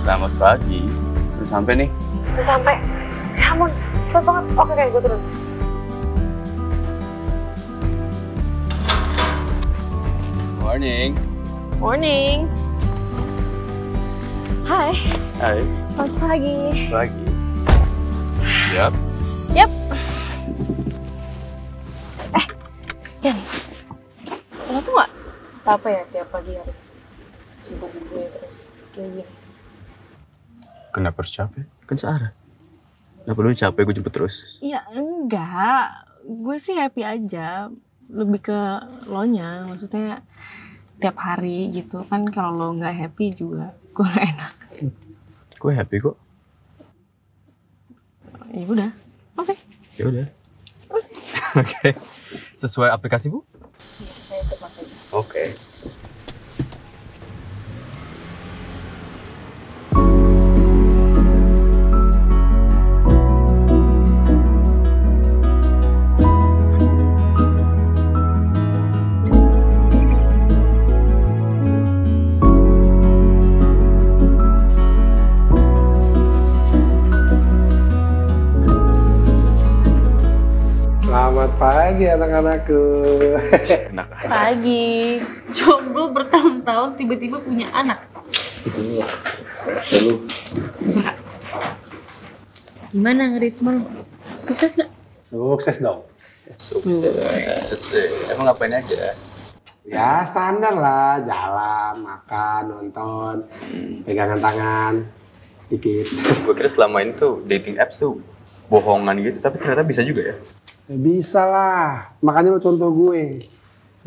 Selamat pagi. Udah sampai nih? Udah sampai. Ya ampun, cepet banget. Oke, gue turun. Morning. Morning. Hai. Hai. Selamat pagi. Pagi. Yap. Yap. Yan, lo tuh gak capek ya tiap pagi harus jemput gue terus kayak gini? Kenapa harus capek? Kan searah. Kenapa lu capek gue jemput terus? Ya enggak, gue sih happy aja. Lebih ke lo nya, maksudnya tiap hari gitu kan. Kalau lo gak happy juga gue gak enak. Gue happy kok. Ya udah, oke. Ya udah. Oke. Sesuai aplikasi Bu? Ya, saya ikut mas aja. Oke. Selamat pagi anak-anakku. Enak. Pagi, jomblo bertahun-tahun tiba-tiba punya anak. Itu selalu. Bisa kak? Gimana ngedate semalam? Sukses gak? Sukses dong. Sukses. Emang ngapain aja? Ya standar lah, jalan, makan, nonton, pegangan tangan, dikit. Gue kira selama ini tuh dating apps tuh bohongan gitu, tapi ternyata bisa juga ya. Ya, bisa lah, makanya lu contoh gue.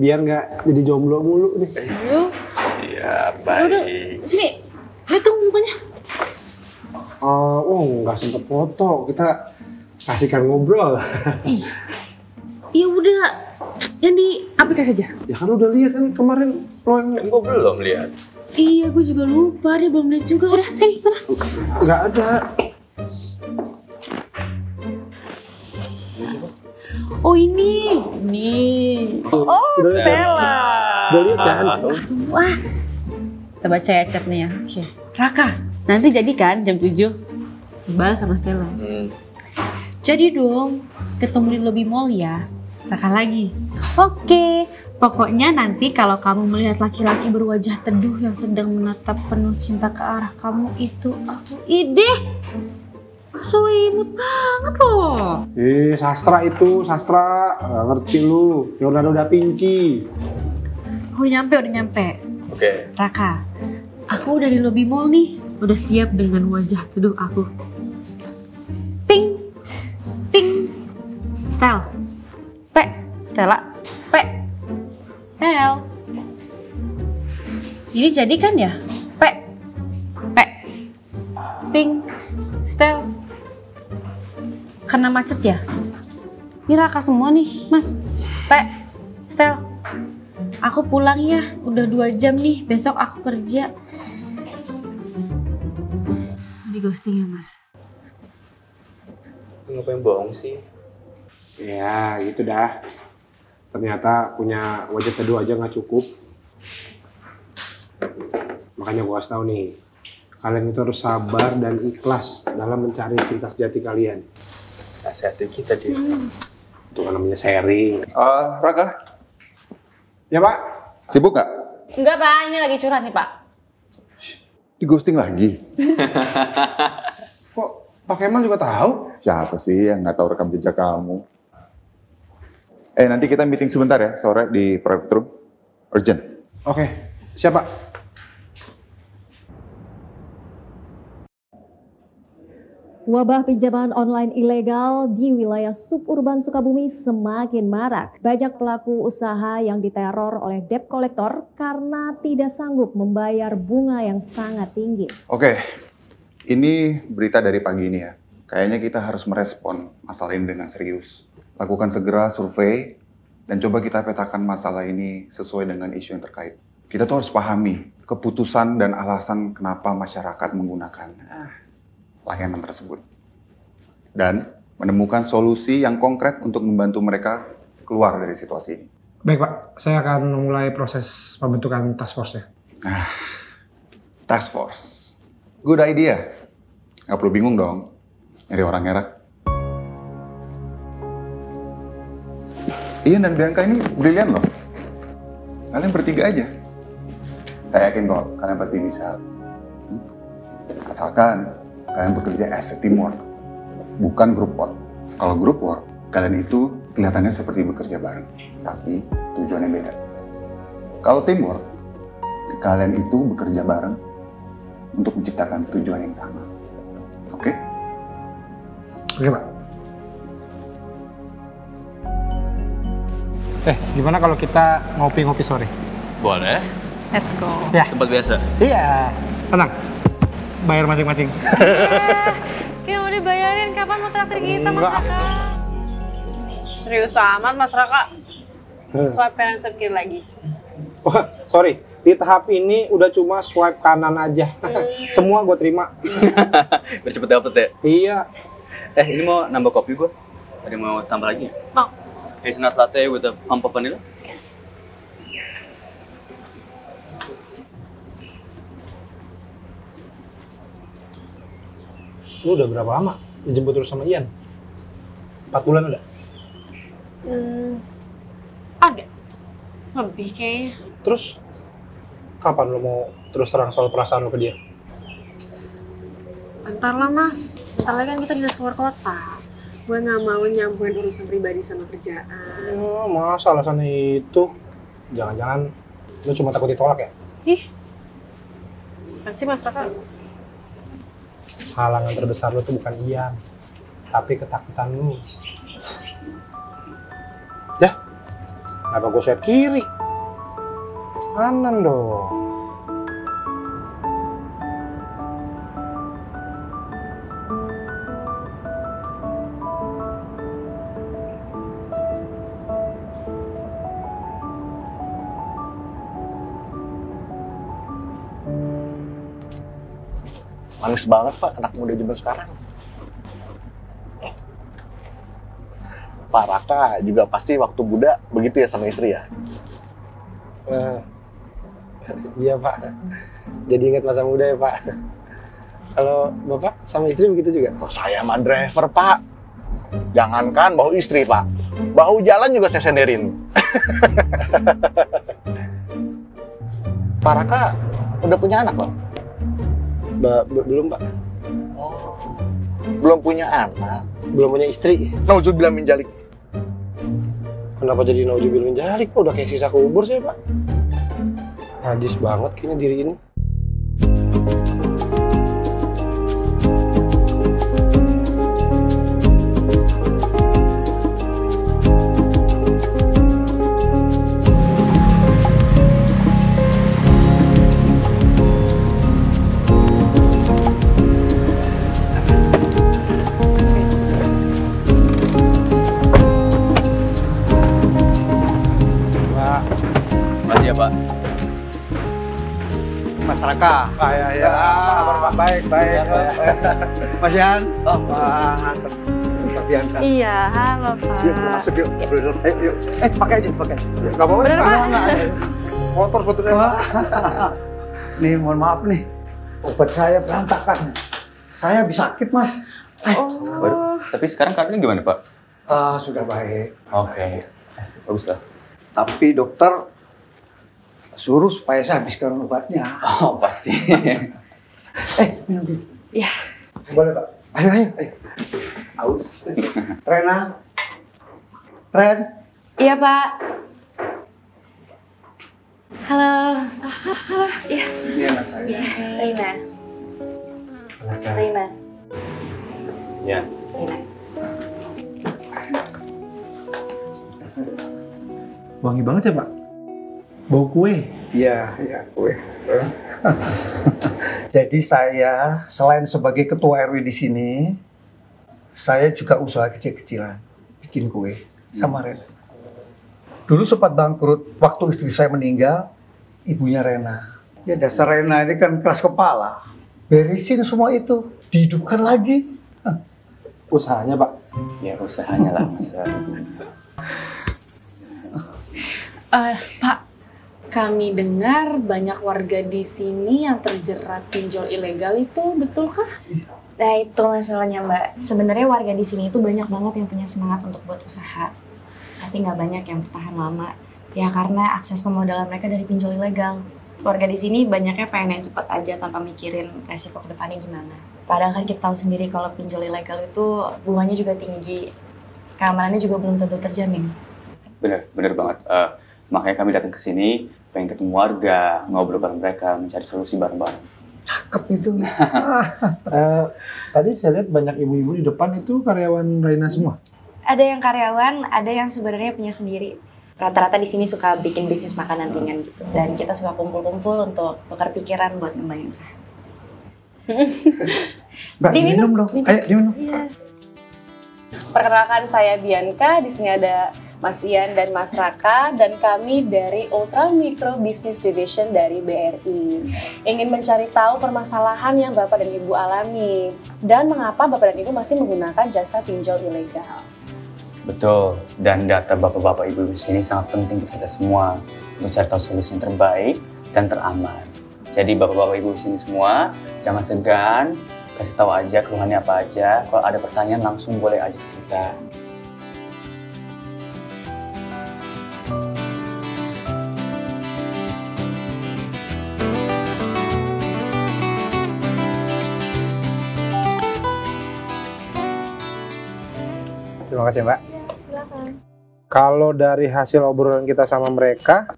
Biar nggak jadi jomblo mulu nih. Yuk, Iya, udah, baik. sini. Lihat dong mukanya. Nggak sempet foto, kita kasihkan ngobrol. Ih, ya udah, yang di aplikasi aja. Ya kan udah lihat kan kemarin lo yang Kan gue belum lihat. Iya, gue juga lupa, dia belum lihat juga. Udah, sini, mana? nggak ada. Oh ini. Oh, Stella. Udah lihat kan? Wah, kita baca ya chatnya ya. Oke. Raka, nanti jadi kan jam 7? Balas sama Stella. Jadi dong, ketemu di lobby mall ya. Raka lagi. Oke, pokoknya nanti kalau kamu melihat laki-laki berwajah teduh yang sedang menatap penuh cinta ke arah kamu itu aku ide. So imut banget loh. Sastra itu, sastra. Nggak ngerti lu. Leonardo da Vinci. Udah nyampe. Oke. Raka, aku udah di lobby mall nih. Udah siap dengan wajah teduh aku. Ping. Stel. Stella. Stel. Ini jadi kan ya? Ping. Stel. Karena macet ya? Ini Raka semua nih, Mas. Stel. Aku pulang ya, udah 2 jam nih, besok aku kerja. Di ghosting ya, Mas? Lu ngapain bohong sih? Ya gitu dah. Ternyata punya wajah teduh aja nggak cukup. Makanya gue kasih tau nih, kalian itu harus sabar dan ikhlas dalam mencari cinta sejati kalian. Nasihatin kita dia. Itu kan namanya sharing. Raka, Ya Pak? sibuk nggak? Enggak, Pak. Ini lagi curhat nih, Pak. Di ghosting lagi? Kok Pak Kemal juga tahu? Siapa sih yang nggak tahu rekam jejak kamu? Nanti kita meeting sebentar ya, sore di private room. Urgent. Oke, siapa? Wabah pinjaman online ilegal di wilayah suburban Sukabumi semakin marak. Banyak pelaku usaha yang diteror oleh debt collector karena tidak sanggup membayar bunga yang sangat tinggi. Oke, ini berita dari pagi ini ya. Kayaknya kita harus merespon masalah ini dengan serius. Lakukan segera survei dan coba kita petakan masalah ini sesuai dengan isu yang terkait. Kita tuh harus pahami keputusan dan alasan kenapa masyarakat menggunakan layanan tersebut. Dan menemukan solusi yang konkret untuk membantu mereka keluar dari situasi ini. Baik Pak, saya akan memulai proses pembentukan task force-nya. Task force. Good idea. Gak perlu bingung dong, nyari orang erak. Ian dan Bianca ini brilian loh. Kalian bertiga aja. Saya yakin kok, kalian pasti bisa. Asalkan kalian bekerja as a teamwork, bukan group work. Kalau group work, kalian itu kelihatannya seperti bekerja bareng, tapi tujuannya beda. Kalau teamwork, kalian itu bekerja bareng untuk menciptakan tujuan yang sama. Oke? Oke, Pak. Gimana kalau kita ngopi-ngopi sore? Boleh. Let's go. Ya. Tempat biasa. Iya. Tenang. Bayar masing-masing. Kita mau dibayarin, kapan mau traktir kita, Mas Enggak. Raka? Serius amat, Mas Raka. Swipe kanan, swipe kiri lagi. Oh, sorry. Di tahap ini udah cuma swipe kanan aja. Semua gue terima. Biar cepet dapet ya. Iya. Ini mau nambah kopi gue. Ada yang mau tambah lagi? Mau. Hazelnut latte with a pump of vanilla. Lu udah berapa lama dijemput terus sama Ian? 4 bulan udah? Ada. Lebih kayaknya. Terus kapan lu mau terus terang soal perasaan lu ke dia? Bentar lah, Mas. Bentar lagi kan kita dinas keluar kota. Gue gak mau nyampurin urusan pribadi sama kerjaan. Oh, masa alasannya itu? Jangan-jangan lu cuma takut ditolak ya? Ih. Kan sih, Mas Raka? Halangan terbesar lu tuh bukan Ian, tapi ketakutan lu. Dah, kenapa gue swipe kiri? Kanan dong. Manis banget Pak, anak muda zaman sekarang. Pak Raka juga pasti waktu muda begitu ya sama istri ya? Iya Pak, jadi ingat masa muda ya Pak. Kalau Bapak sama istri begitu juga? Oh, saya mah driver Pak. Jangankan bahu istri Pak, bahu jalan juga saya senderin. Pak Raka udah punya anak Pak? Belum Pak. Oh, belum punya anak? Belum punya istri. Nauzubillah min dzalik. Kenapa jadi nauzubillah min dzalik Pak? Udah kayak sisa kubur saya Pak. Najis banget kayaknya diri ini. Makasih ya, Pak. Mas Raka. Ya, apa kabar Pak? Baik. Mas Yan. Oh, Wah, Bianca. Iya, halo Pak. Yuk, kita masuk yuk. Ayo, yuk. Pakai aja, pakai. Gak apa-apa Bener, Pak? Motor sebetulnya Pak. Nih, mohon maaf nih. Obat saya berantakan. Saya habis sakit, Mas. Waduh, tapi sekarang keadaannya gimana, Pak? Sudah baik. Oke. Bagus lah. Tapi dokter suruh supaya saya habiskan obatnya. Oh, pasti. Minum dulu. Iya. Boleh Pak. Ayo. Aus. Rena. Ren. Iya, Pak. Halo. Halo. Iya. Ini anak saya. Reina. Reina. Ya. Reina. Wangi banget ya Pak? Bau kue? Iya, kue. Jadi saya selain sebagai ketua RW di sini, saya juga usaha kecil-kecilan, bikin kue sama Rena. Dulu sempat bangkrut waktu istri saya meninggal, ibunya Rena. Ya dasar Rena ini kan keras kepala. Beresin semua itu, dihidupkan lagi. Usahanya Pak? Ya, usahanya lah, Mas. Pak, Kami dengar banyak warga di sini yang terjerat pinjol ilegal itu, betulkah? Nah itu masalahnya Mbak. Sebenarnya warga di sini itu banyak banget yang punya semangat untuk buat usaha. Tapi nggak banyak yang bertahan lama. Ya karena akses pemodalan mereka dari pinjol ilegal. Warga di sini banyaknya pengen yang cepat aja tanpa mikirin resiko kedepannya gimana. Padahal kan kita tahu sendiri kalau pinjol ilegal itu bunganya juga tinggi. Keamanannya juga belum tentu terjamin. Bener banget. Makanya kami datang ke sini, pengen ketemu warga, ngobrol bareng mereka, mencari solusi bareng-bareng. Cakep itu. Tadi saya lihat banyak ibu-ibu di depan itu karyawan Raina semua. Ada yang karyawan, ada yang sebenarnya punya sendiri. Rata-rata di sini suka bikin bisnis makanan ringan gitu. Dan kita suka kumpul-kumpul untuk tukar pikiran buat ngembangin usaha. Mbak, diminum dong. Ayo diminum. Iya. Perkenalkan saya Bianca, di sini ada Mas Ian dan Mas Raka, dan kami dari Ultra Micro Business Division dari BRI. Ingin mencari tahu permasalahan yang Bapak dan Ibu alami, dan mengapa Bapak dan Ibu masih menggunakan jasa pinjol ilegal. Betul, dan data bapak-bapak ibu di sini sangat penting untuk kita semua untuk cari tahu solusi yang terbaik dan teraman. Jadi bapak-bapak ibu di sini semua, jangan segan, kasih tahu aja keluhannya apa aja. Kalau ada pertanyaan langsung boleh aja ke kita. Terima kasih Mbak. Ya, silakan. Kalau dari hasil obrolan kita sama mereka,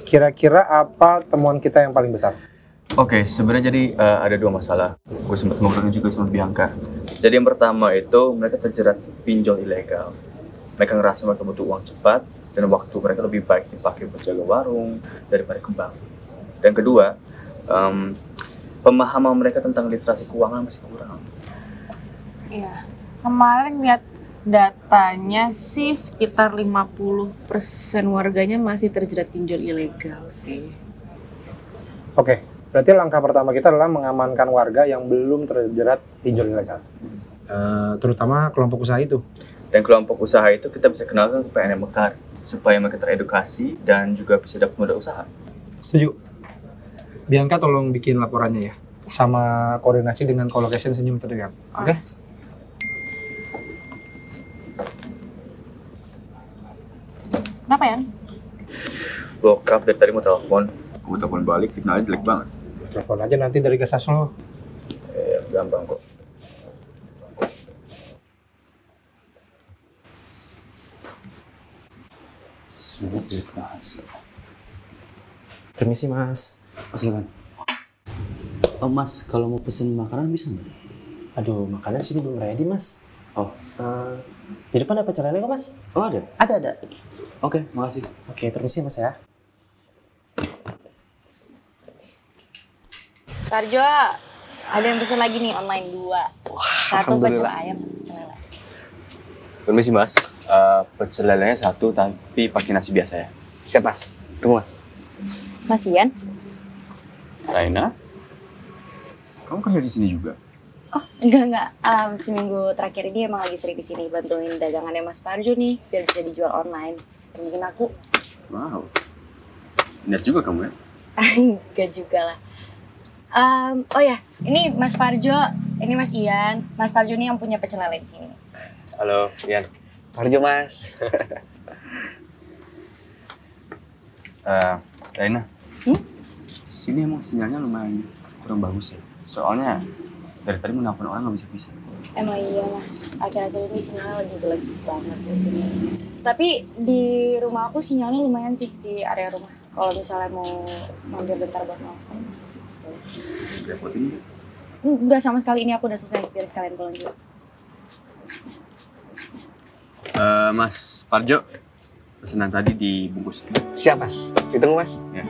kira-kira apa temuan kita yang paling besar? Oke, sebenarnya jadi ada dua masalah. Gue sempat ngobrolin juga sama Bianca. Jadi yang pertama itu mereka terjerat pinjol ilegal. Mereka ngerasa mereka butuh uang cepat dan waktu mereka lebih baik dipakai buat jaga warung daripada ke bank. Dan kedua, pemahaman mereka tentang literasi keuangan masih kurang. Iya, kemarin lihat datanya sih sekitar 50% warganya masih terjerat pinjol ilegal sih. Oke, berarti langkah pertama kita adalah mengamankan warga yang belum terjerat pinjol ilegal. Terutama kelompok usaha itu. Dan kelompok usaha itu kita bisa kenalkan ke PNM Mekar supaya mereka teredukasi dan juga bisa dapat modal usaha. Setuju. Bianca tolong bikin laporannya ya. Sama koordinasi dengan co-location Senyum Terdekat. Oke? Kenapa ya? Bokap dari tadi mau telepon, gue telepon balik signalnya jelek banget. Telepon aja nanti dari Gesas lo. Gampang kok. Sibuk jelek banget sih. Permisi mas. Oh, silakan. Oh mas, kalau mau pesen makanan bisa nggak? Aduh, makanan sini belum ready mas. Oh, Di depan ada pecel lele kok mas? oh ada? Ada. Oke, makasih. Oke, permisi mas ya. Sarjo, ada yang pesen lagi nih online 2. Satu pecel ayam, pecel lele. Permisi mas, pecel lelenya satu tapi pakai nasi biasa ya. Siap mas. Tunggu mas. Mas Ian? Raina, kamu kerja di sini juga? Oh, enggak. Seminggu terakhir ini emang lagi sering di sini bantuin dagangannya Mas Parjo nih, biar bisa dijual online. Dan mungkin aku. Wow, niat juga kamu ya? Enggak juga lah. Oh ya, ini Mas Parjo, ini Mas Ian. Mas Parjo nih yang punya pecel lele di sini. Halo, Ian. Parjo mas. Raina, sini emang sinyalnya lumayan kurang bagus ya. Soalnya dari tadi menelpon orang nggak bisa. Emang iya Mas, akhir-akhir ini sinyalnya lagi jelek banget di sini. Tapi di rumah aku sinyalnya lumayan sih di area rumah. Kalau misalnya mau mampir bentar buat nelfon. Repotin nggak? Enggak sama sekali, ini aku udah selesai, biar sekalian pulang juga. Mas Parjo, pesanan tadi dibungkus. Siap mas. Ditunggu mas. Ya.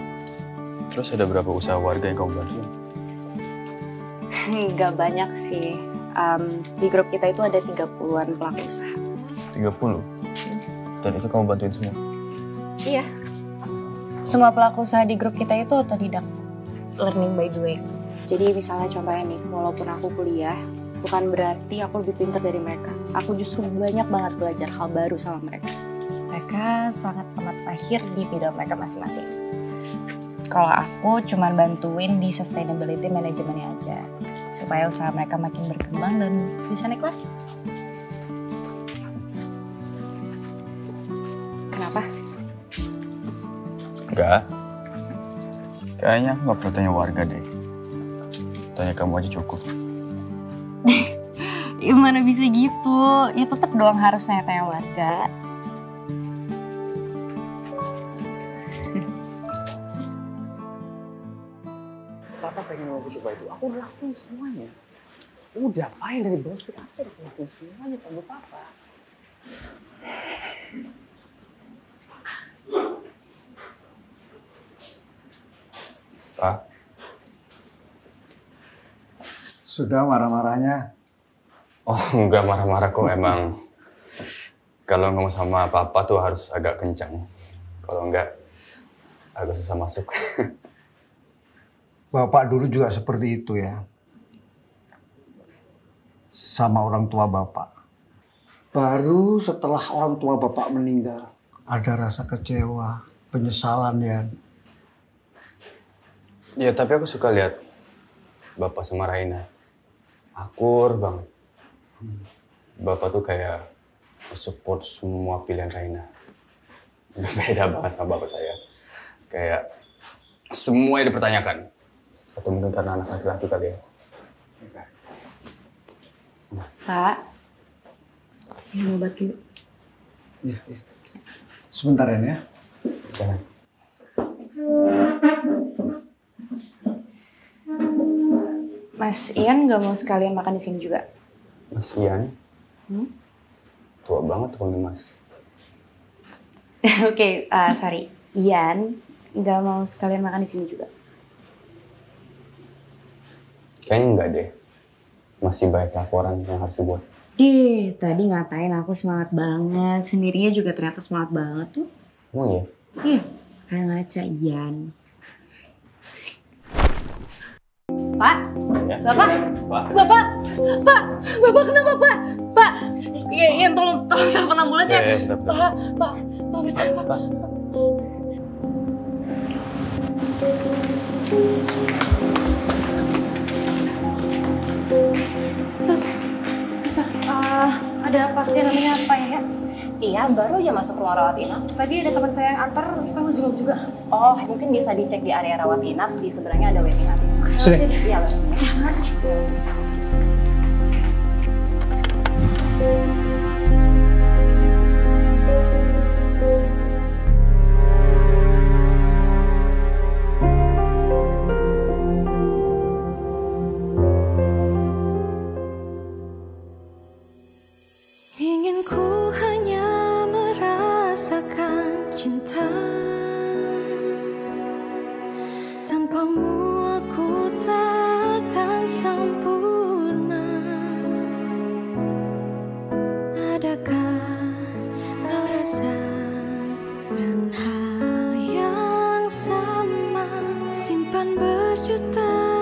Terus ada berapa usaha warga yang kamu bantu? Enggak banyak sih. Di grup kita itu ada 30-an pelaku usaha. 30? Dan itu kamu bantuin semua? Iya. Semua pelaku usaha di grup kita itu otodidak. Learning by doing. Jadi misalnya contohnya nih, walaupun aku kuliah, bukan berarti aku lebih pintar dari mereka. Aku justru banyak banget belajar hal baru sama mereka. Mereka sangat amat mahir di bidang mereka masing-masing. Kalau aku cuman bantuin di sustainability manajemennya aja. Supaya usaha mereka makin berkembang dan bisa naik kelas. Kenapa? Enggak. Kayaknya aku nggak perlu tanya warga deh. Tanya kamu aja cukup. Gimana bisa gitu? Ya tetap doang harus tanya warga. Papa pengen mau coba itu, aku udah lakuin semuanya. Udah, main dari bawah sampai atas, aku lakuin semuanya buat Papa. Pak, Sudah marah-marahnya. Oh, enggak marah-marah kok, emang. Kalau ngomong sama papa tuh harus agak kencang. Kalau enggak, agak susah masuk. Bapak dulu juga seperti itu ya. Sama orang tua Bapak. Baru setelah orang tua Bapak meninggal, ada rasa kecewa, penyesalan ya. Ya, tapi aku suka lihat Bapak sama Raina. Akur banget. Bapak tuh kayak support semua pilihan Raina. Beda banget sama bapak saya. Kayak semuanya dipertanyakan. Atau mungkin karena anak laki-laki kali ya. Pak, minum obat dulu. Iya, iya. Sebentar ya. Jangan. Mas Ian nggak mau sekalian makan di sini juga? Mas Ian? Tua banget tuh Mas. Oke, sorry. Ian nggak mau sekalian makan di sini juga? Kayaknya enggak deh. Masih banyak laporan yang harus dibuat. Tadi ngatain aku semangat banget. Sendirinya juga ternyata semangat banget tuh. Emang ya? Iya, kayak ngaca Ian. Pak, Ya. Bapak, Pak. Bapak kenapa Pak? Pak, Ian tolong telepon ambulans ya. Bentar. Pak, bertahan Pak. Susah. Ada pasien namanya apa ya? Iya, baru aja masuk ruang rawat inap. Tadi ada teman saya yang antar, kita mau jenguk juga. Oh, mungkin bisa dicek di area rawat inap, di seberangnya ada waiting area. Sini. Iya, Ya, makasih. Ingin ku hanya merasakan cinta. Tanpamu aku takkan sempurna. Adakah kau rasakan hal yang sama? Simpan berjuta